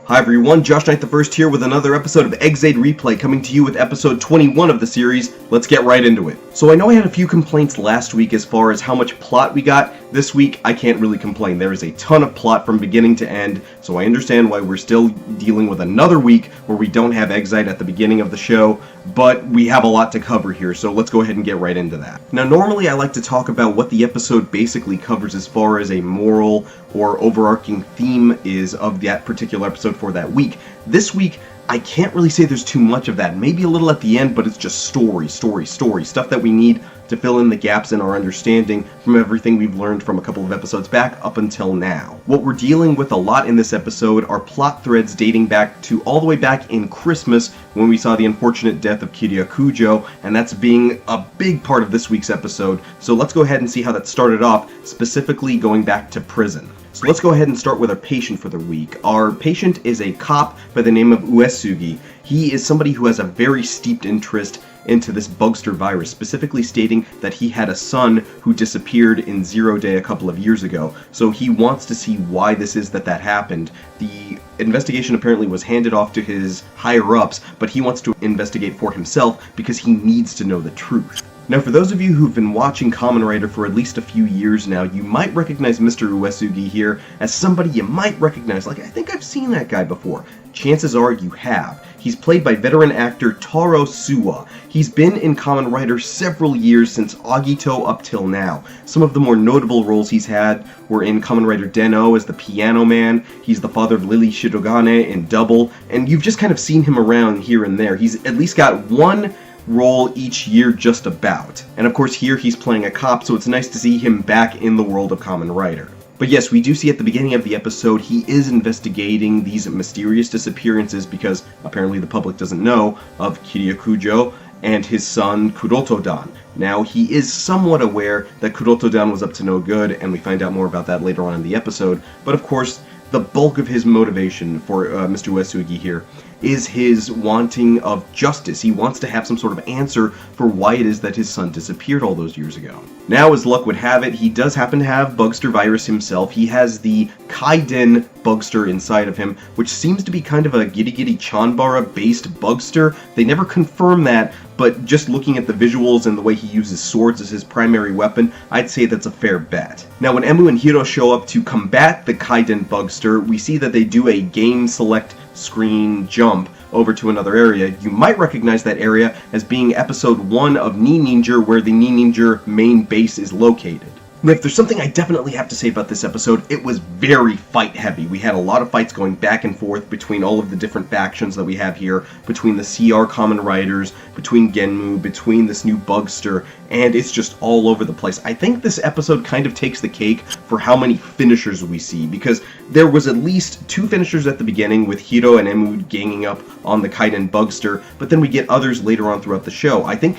Hi everyone, Josh Knight the First here with another episode of Exade Replay coming to you with episode 21 of the series. Let's get right into it. So I know I had a few complaints last week as far as how much plot we got. This week, I can't really complain. There is a ton of plot from beginning to end, so I understand why we're still dealing with another week where we don't have Exide at the beginning of the show, but we have a lot to cover here, so let's go ahead and get right into that. Now, normally I like to talk about what the episode basically covers as far as a moral or overarching theme is of that particular episode for that week. This week, I can't really say there's too much of that. Maybe a little at the end, but it's just story, stuff that we need to fill in the gaps in our understanding from everything we've learned from a couple of episodes back up until now. What we're dealing with a lot in this episode are plot threads dating back to all the way back in Christmas when we saw the unfortunate death of Kiryu Kujo, and that's being a big part of this week's episode. So let's go ahead and see how that started off, specifically going back to prison. So let's go ahead and start with our patient for the week. Our patient is a cop by the name of Uesugi. He is somebody who has a very steeped interest into this Bugster virus, specifically stating that he had a son who disappeared in 0 Day a couple of years ago. So he wants to see why this is that happened. The investigation apparently was handed off to his higher-ups, but he wants to investigate for himself because he needs to know the truth. Now, for those of you who've been watching Kamen Rider for at least a few years now, you might recognize Mr. Uesugi here as somebody you might recognize, like, I think I've seen that guy before. Chances are you have. He's played by veteran actor Taro Suwa. He's been in Kamen Rider several years since Agito up till now. Some of the more notable roles he's had were in Kamen Rider Den-O as the Piano Man. He's the father of Lily Shirogane in Double, and you've just kind of seen him around here and there. He's at least got one role each year just about. And of course here he's playing a cop, so it's nice to see him back in the world of Kamen Rider. But yes, we do see at the beginning of the episode he is investigating these mysterious disappearances because apparently the public doesn't know of Kiryu Kujo and his son Kuroto-dan. Now, he is somewhat aware that Kuroto-dan was up to no good, and we find out more about that later on in the episode, but of course the bulk of his motivation for Mr. Uesugi here is his wanting of justice. He wants to have some sort of answer for why it is that his son disappeared all those years ago. Now, as luck would have it, he does happen to have Bugster virus himself. He has the Kaiden Bugster inside of him, which seems to be kind of a Giri Giri Chanbara-based Bugster. They never confirm that, but just looking at the visuals and the way he uses swords as his primary weapon, I'd say that's a fair bet. Now, when Emu and Hiro show up to combat the Kaiden Bugster, we see that they do a game select screen jump over to another area. You might recognize that area as being episode 1 of Ninja, where the Ninja main base is located. And if there's something I definitely have to say about this episode, it was very fight-heavy. We had a lot of fights going back and forth between all of the different factions that we have here, between the CR Kamen Riders, between Genmu, between this new Bugster, and it's just all over the place. I think this episode kind of takes the cake for how many finishers we see, because there was at least 2 finishers at the beginning with Hiro and Emu ganging up on the Kaiden Bugster, but then we get others later on throughout the show. I think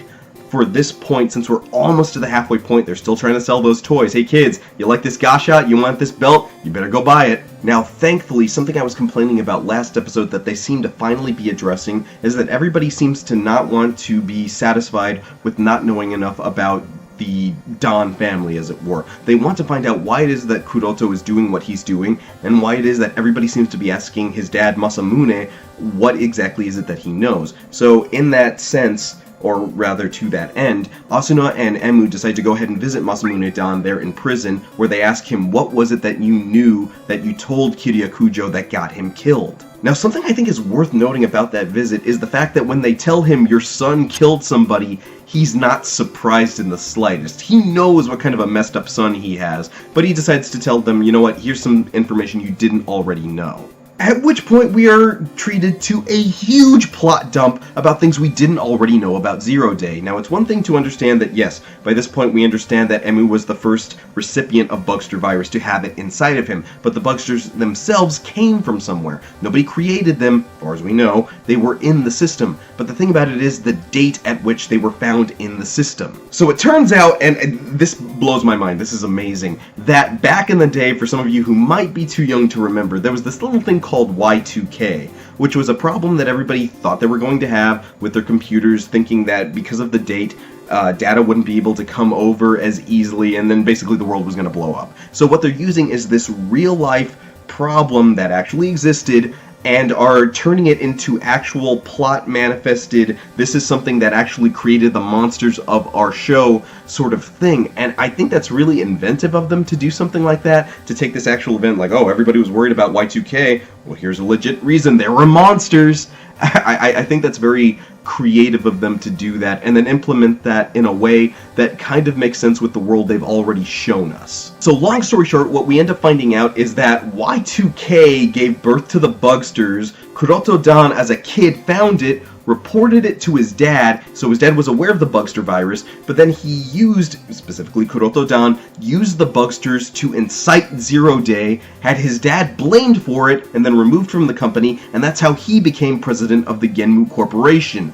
for this point, since we're almost to the halfway point, they're still trying to sell those toys. Hey kids, you like this gasha? You want this belt? You better go buy it. Now, thankfully, something I was complaining about last episode that they seem to finally be addressing is that everybody seems to not want to be satisfied with not knowing enough about the Dan family, as it were. They want to find out why it is that Kuroto is doing what he's doing, and why it is that everybody seems to be asking his dad, Masamune, what exactly is it that he knows. So, in that sense, or rather to that end, Asuna and Emu decide to go ahead and visit Masamune-dan there in prison, where they ask him, what was it that you knew that you told Kiryu Kujo that got him killed? Now, something I think is worth noting about that visit is the fact that when they tell him your son killed somebody, he's not surprised in the slightest. He knows what kind of a messed up son he has, but he decides to tell them, you know what, here's some information you didn't already know. At which point we are treated to a huge plot dump about things we didn't already know about 0 Day. Now, it's one thing to understand that, yes, by this point we understand that Emu was the first recipient of Bugster virus to have it inside of him, but the Bugsters themselves came from somewhere. Nobody created them, as far as we know. They were in the system. But the thing about it is the date at which they were found in the system. So it turns out, and this blows my mind, this is amazing, that back in the day, for some of you who might be too young to remember, there was this little thing called Y2K, which was a problem that everybody thought they were going to have with their computers, thinking that because of the date, data wouldn't be able to come over as easily, and then basically the world was going to blow up. So what they're using is this real-life problem that actually existed, and are turning it into actual plot manifested, this is something that actually created the monsters of our show sort of thing. And I think that's really inventive of them to do something like that, to take this actual event like, oh, everybody was worried about Y2K, well, here's a legit reason, there were monsters. I think that's very creative of them to do that, and then implement that in a way that kind of makes sense with the world they've already shown us. So long story short, what we end up finding out is that Y2K gave birth to the Bugsters. Kuroto-dan as a kid found it, reported it to his dad, so his dad was aware of the Bugster virus, but then he used, specifically Kuroto-dan, used the Bugsters to incite Zero Day, had his dad blamed for it, and then removed from the company, and that's how he became president of the Genmu Corporation.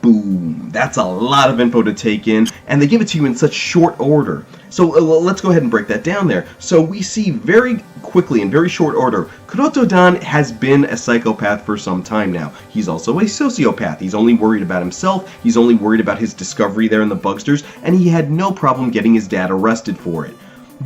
Boom. That's a lot of info to take in, and they give it to you in such short order. So let's go ahead and break that down there. So we see very quickly, in very short order, Kuroto-dan has been a psychopath for some time now. He's also a sociopath. He's only worried about himself, he's only worried about his discovery there in the Bugsters, and he had no problem getting his dad arrested for it.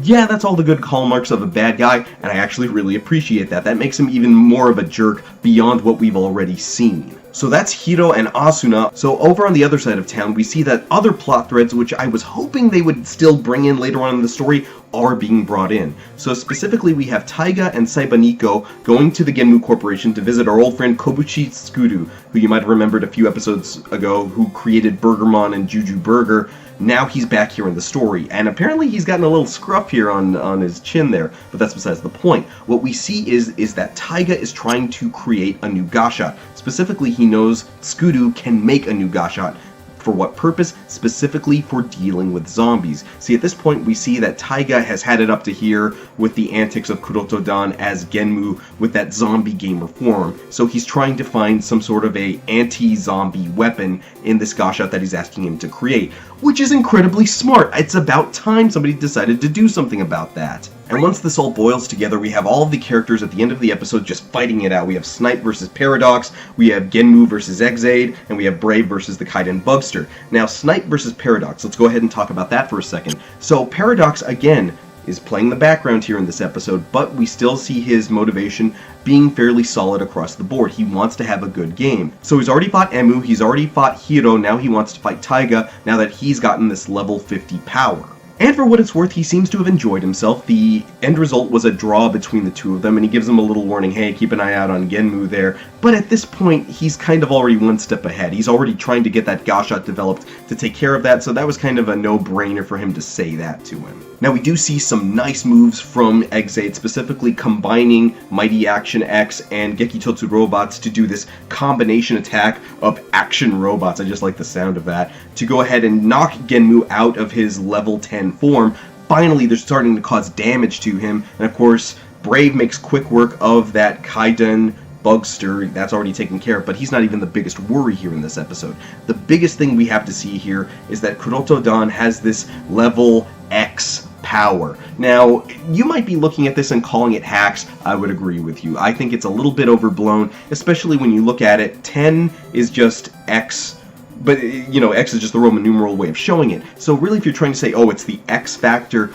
Yeah, that's all the good hallmarks of a bad guy, and I actually really appreciate that. That makes him even more of a jerk beyond what we've already seen. So that's Hiro and Asuna. So over on the other side of town, we see that other plot threads, which I was hoping they would still bring in later on in the story, are being brought in. So specifically, we have Taiga and Saibaniko going to the Genmu Corporation to visit our old friend Kobuchi Tsukudu, who you might have remembered a few episodes ago, who created Burgermon and Juju Burger. Now he's back here in the story, and apparently he's gotten a little scruff here on his chin there, but that's besides the point. What we see is that Taiga is trying to create a new Gashot. Specifically, he knows Tsukudu can make a new Gashot. For what purpose? Specifically for dealing with zombies. See, at this point, we see that Taiga has had it up to here with the antics of Kuroto-dan as Genmu with that zombie gamer form. So he's trying to find some sort of a anti-zombie weapon in this Gashot that he's asking him to create, which is incredibly smart. It's about time somebody decided to do something about that. And once this all boils together, we have all of the characters at the end of the episode just fighting it out. We have Snipe versus Paradox, we have Genmu versus Exade, and we have Brave versus the Kaiden Bugster. Now, Snipe versus Paradox, let's go ahead and talk about that for a second. So, Paradox, again, is playing the background here in this episode, but we still see his motivation being fairly solid across the board. He wants to have a good game. So he's already fought Emu, he's already fought Hiro, now he wants to fight Taiga, now that he's gotten this level 50 power. And for what it's worth, he seems to have enjoyed himself. The end result was a draw between the two of them, and he gives them a little warning, hey, keep an eye out on Genmu there. But at this point, he's kind of already one step ahead. He's already trying to get that Gashot developed to take care of that, so that was kind of a no-brainer for him to say that to him. Now, we do see some nice moves from Exade, specifically combining Mighty Action X and Gekitotsu robots to do this combination attack of action robots, I just like the sound of that, to go ahead and knock Genmu out of his level 10 form. Finally, they're starting to cause damage to him, and of course, Brave makes quick work of that Kaiden Bugster, that's already taken care of, but he's not even the biggest worry here in this episode. The biggest thing we have to see here is that Kuroto-dan has this level X power. Now, you might be looking at this and calling it hacks. I would agree with you. I think it's a little bit overblown, especially when you look at it. 10 is just X, but, you know, X is just the Roman numeral way of showing it. So really, if you're trying to say, oh, it's the X factor,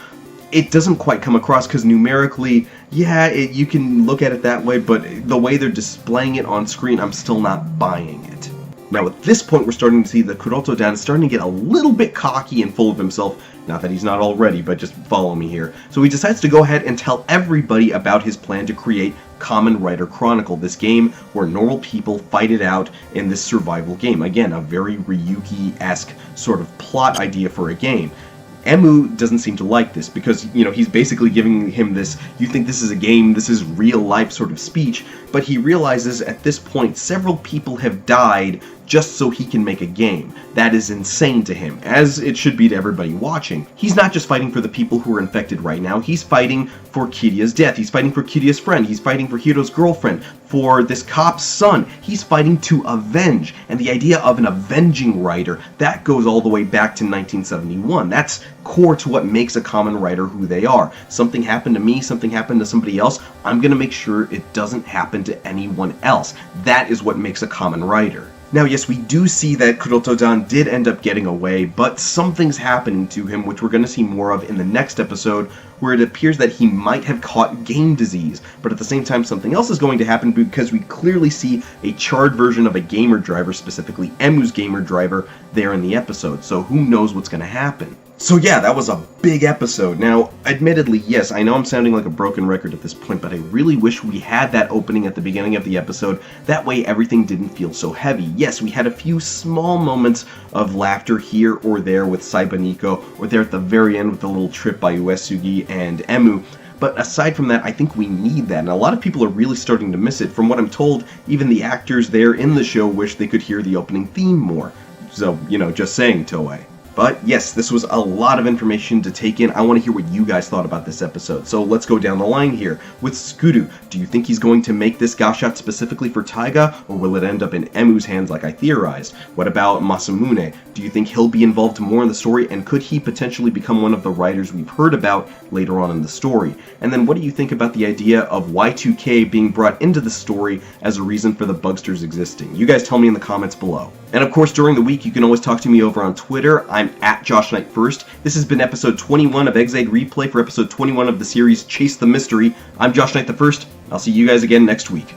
it doesn't quite come across, because numerically, yeah, you can look at it that way, but the way they're displaying it on screen, I'm still not buying it. Now, at this point, we're starting to see that Kuroto-dan is starting to get a little bit cocky and full of himself. Not that he's not already, but just follow me here. So he decides to go ahead and tell everybody about his plan to create Kamen Rider Chronicle, this game where normal people fight it out in this survival game. Again, a very Ryuki-esque sort of plot idea for a game. Emu doesn't seem to like this because, you know, he's basically giving him this, you think this is a game, this is real life sort of speech, but he realizes at this point several people have died just so he can make a game. That is insane to him, as it should be to everybody watching. He's not just fighting for the people who are infected right now, he's fighting for Kirya's death, he's fighting for Kirya's friend, he's fighting for Hiro's girlfriend, for this cop's son. He's fighting to avenge, and the idea of an avenging writer, that goes all the way back to 1971. That's core to what makes a Kamen Rider who they are. Something happened to me, something happened to somebody else, I'm gonna make sure it doesn't happen to anyone else. That is what makes a Kamen Rider. Now, yes, we do see that Kuroto-dan did end up getting away, but something's happening to him, which we're going to see more of in the next episode, where it appears that he might have caught game disease. But at the same time, something else is going to happen because we clearly see a charred version of a gamer driver, specifically Emu's gamer driver, there in the episode. So who knows what's going to happen. So yeah, that was a big episode. Now, admittedly, yes, I know I'm sounding like a broken record at this point, but I really wish we had that opening at the beginning of the episode. That way everything didn't feel so heavy. Yes, we had a few small moments of laughter here or there with Saiba Nico, or there at the very end with the little trip by Uesugi and Emu. But aside from that, I think we need that, and a lot of people are really starting to miss it. From what I'm told, even the actors there in the show wish they could hear the opening theme more. So, just saying, Toei. But yes, this was a lot of information to take in. I want to hear what you guys thought about this episode. So let's go down the line here. With Skuru, do you think he's going to make this Gashat specifically for Taiga, or will it end up in Emu's hands like I theorized? What about Masamune? Do you think he'll be involved more in the story, and could he potentially become one of the writers we've heard about later on in the story? And then what do you think about the idea of Y2K being brought into the story as a reason for the Bugsters existing? You guys tell me in the comments below. And of course, during the week, you can always talk to me over on Twitter. I'm at Josh Knight First. This has been episode 21 of Exade Replay for episode 21 of the series Chase the Mystery. I'm Josh Knight the First. I'll see you guys again next week.